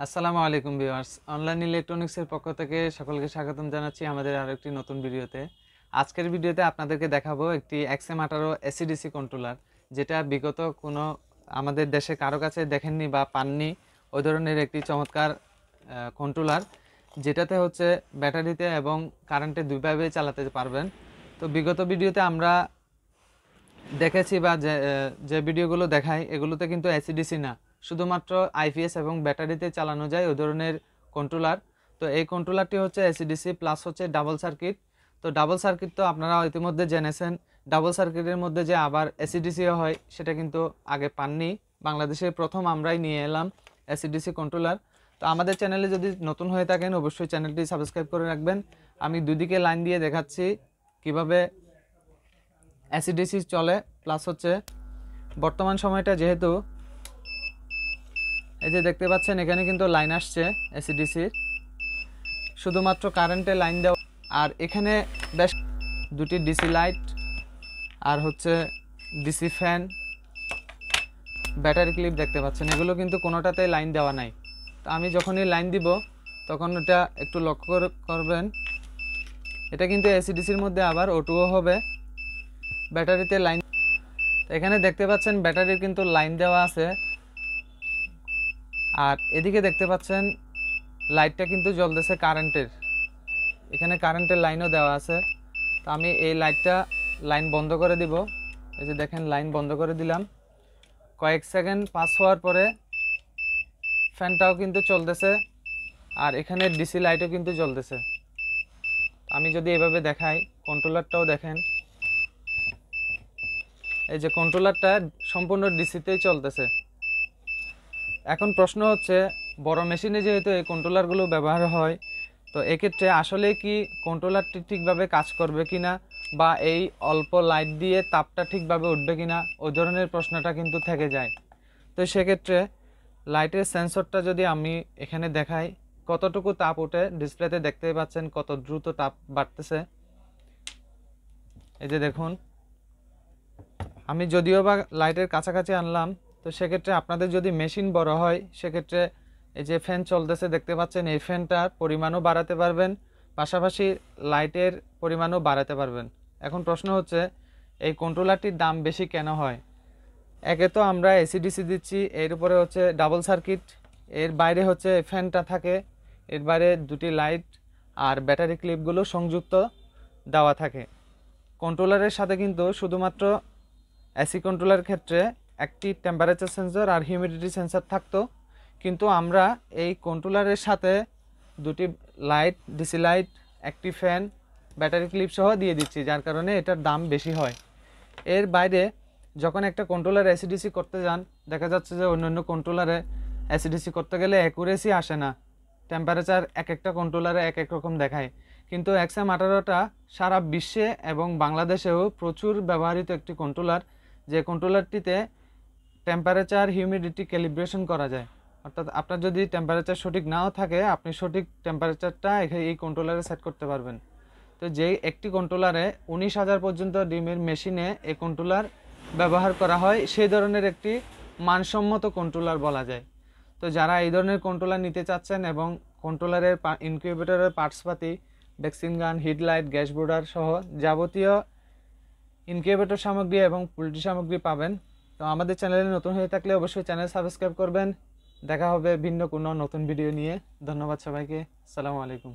আসসালামু আলাইকুম viewers, online ইলেকট্রনিক্সের পক্ষ থেকে সকলকে স্বাগতম জানাচ্ছি আমাদের আরো একটি নতুন ভিডিওতে। আজকের ভিডিওতে আপনাদেরকে দেখাবো একটি XM18 এসিডিসি কন্ট্রোলার, যেটা বিগত কোনো আমাদের দেশে কারো কাছে দেখেননি বা পাননি। ওই ধরনের একটি চমৎকার কন্ট্রোলার, যেটাতে হচ্ছে ব্যাটারিতে এবং কারেন্টে দুইভাবে চালাতে পারবেন। তো বিগত ভিডিওতে আমরা দেখেছি বা যে ভিডিওগুলো দেখাই এগুলোতে কিন্তু এসিডিসি না, শুধুমাত্র আইপিএস এবং ব্যাটারিতে চালানো যায় ওই ধরনের কন্ট্রোলার। তো এই কন্ট্রোলারটি হচ্ছে এসিডিসি প্লাস হচ্ছে ডাবল সার্কিট। তো ডাবল সার্কিট তো আপনারা ইতিমধ্যে জেনেছেন, ডাবল সার্কিটের মধ্যে যে আবার এসিডিসিও হয় সেটা কিন্তু আগে পাননি। বাংলাদেশে প্রথম আমরাই নিয়ে এলাম এসিডিসি কন্ট্রোলার। তো আমাদের চ্যানেলে যদি নতুন হয়ে থাকেন অবশ্যই চ্যানেলটি সাবস্ক্রাইব করে রাখবেন। আমি দুদিকে লাইন দিয়ে দেখাচ্ছি কিভাবে এসিডিসি চলে। প্লাস হচ্ছে বর্তমান সময়টা যেহেতু এই যে দেখতে পাচ্ছেন এখানে কিন্তু লাইন আসছে এসিডিসির, শুধুমাত্র কারেন্টে লাইন দেওয়া। আর এখানে বেশ দুটি ডিসি লাইট আর হচ্ছে ডিসি ফ্যান, ব্যাটারি ক্লিপ দেখতে পাচ্ছেন, এগুলো কিন্তু কোনোটাতে লাইন দেওয়া নাই। তো আমি যখনই লাইন দিব তখন এটা একটু লক্ষ্য করবেন, এটা কিন্তু এসিডিসির মধ্যে আবার O2ও হবে, ব্যাটারিতে লাইন। এখানে দেখতে পাচ্ছেন ব্যাটারির কিন্তু লাইন দেওয়া আছে। আর এদিকে দেখতে পাচ্ছেন লাইটটা কিন্তু জ্বলতেছে কারেন্টের, এখানে কারেন্টের লাইনও দেওয়া আছে। তো আমি এই লাইন বন্ধ করে দিব। এই যে দেখেন লাইন বন্ধ করে দিলাম। কয়েক সেকেন্ড পাস হওয়ার পরে ফ্যানটাও কিন্তু চলতেছে আর এখানে ডিসি লাইটও কিন্তু জ্বলতেছে। আমি যদি এভাবে দেখাই, কন্ট্রোলারটাও দেখেন, এই যে কন্ট্রোলারটা সম্পূর্ণ ডিসিতেই চলতেছে। এখন প্রশ্ন হচ্ছে, বড় মেশিনে যেহেতু এই কন্ট্রোলারগুলো ব্যবহার হয়, তো এক্ষেত্রে আসলে কি কন্ট্রোলারটি ঠিকভাবে কাজ করবে কিনা বা এই অল্প লাইট দিয়ে তাপটা ঠিকভাবে উঠবে কিনা, ওই ধরনের প্রশ্নটা কিন্তু থেকে যায়। তো সেক্ষেত্রে লাইটের সেন্সরটা যদি আমি এখানে দেখাই, কতটুকু তাপ ওঠে ডিসপ্লেতে দেখতে পাচ্ছেন, কত দ্রুত তাপ বাড়তেছে। এই যে দেখুন, আমি যদিও বা লাইটের কাছাকাছি আনলাম। তো সেক্ষেত্রে আপনাদের যদি মেশিন বড় হয় সেক্ষেত্রে এই যে ফ্যান চলতেছে দেখতে পাচ্ছেন, এই ফ্যানটার পরিমাণও বাড়াতে পারবেন, পাশাপাশি লাইটের পরিমাণও বাড়াতে পারবেন। এখন প্রশ্ন হচ্ছে, এই কন্ট্রোলারটির দাম বেশি কেন হয়? একে তো আমরা এসিডিসি দিচ্ছি, এর উপরে হচ্ছে ডাবল সার্কিট, এর বাইরে হচ্ছে ফ্যানটা থাকে, এর বাইরে দুটি লাইট আর ব্যাটারি ক্লিপগুলো সংযুক্ত দেওয়া থাকে। কন্ট্রোলারের সাথে কিন্তু শুধুমাত্র এসি কন্ট্রোলার ক্ষেত্রে একটি টেম্পারেচার সেন্সর আর হিউমিডিটি সেন্সর থাকতো, কিন্তু আমরা এই কন্ট্রোলারের সাথে দুটি লাইট, ডিসি লাইট, একটি ফ্যান, ব্যাটারি ক্লিপ সহ দিয়ে দিচ্ছি, যার কারণে এটার দাম বেশি হয়। এর বাইরে যখন একটা কন্ট্রোলার এসিডিসি করতে যান, দেখা যাচ্ছে যে অন্যান্য কন্ট্রোলারে এসিডিসি করতে গেলে অ্যাকুরেসি আসে না, টেম্পারেচার এক একটা কন্ট্রোলারে এক এক রকম দেখায়। কিন্তু XM18টা সারা বিশ্বে এবং বাংলাদেশেও প্রচুর ব্যবহৃত একটি কন্ট্রোলার, যে কন্ট্রোলারটিতে টেম্পারেচার হিউমিডিটি ক্যালিব্রেশন করা যায়। অর্থাৎ আপনার যদি টেম্পারেচার সঠিক নাও থাকে, আপনি সঠিক টেম্পারেচারটা এই কন্ট্রোলারে সেট করতে পারবেন। তো যে একটি কন্ট্রোলারে 19,000 পর্যন্ত ডিমের মেশিনে এই কন্ট্রোলার ব্যবহার করা হয়, সেই ধরনের একটি মানসম্মত কন্ট্রোলার বলা যায়। তো যারা এই ধরনের কন্ট্রোলার নিতে চাচ্ছেন এবং কন্ট্রোলারের ইনকিউবেটরের পার্টসপাতি, ভ্যাকসিন গান, হিটলাইট, গ্যাস ব্রোডার সহ যাবতীয় ইনকিউবেটর সামগ্রী এবং পোল্ট্রি সামগ্রী পাবেন। তো আমাদের চ্যানেলে নতুন হয়ে থাকলে অবশ্যই চ্যানেল সাবস্ক্রাইব করবেন। দেখা হবে ভিন্ন কোনো নতুন ভিডিও নিয়ে। ধন্যবাদ সবাইকে। আসসালামু আলাইকুম।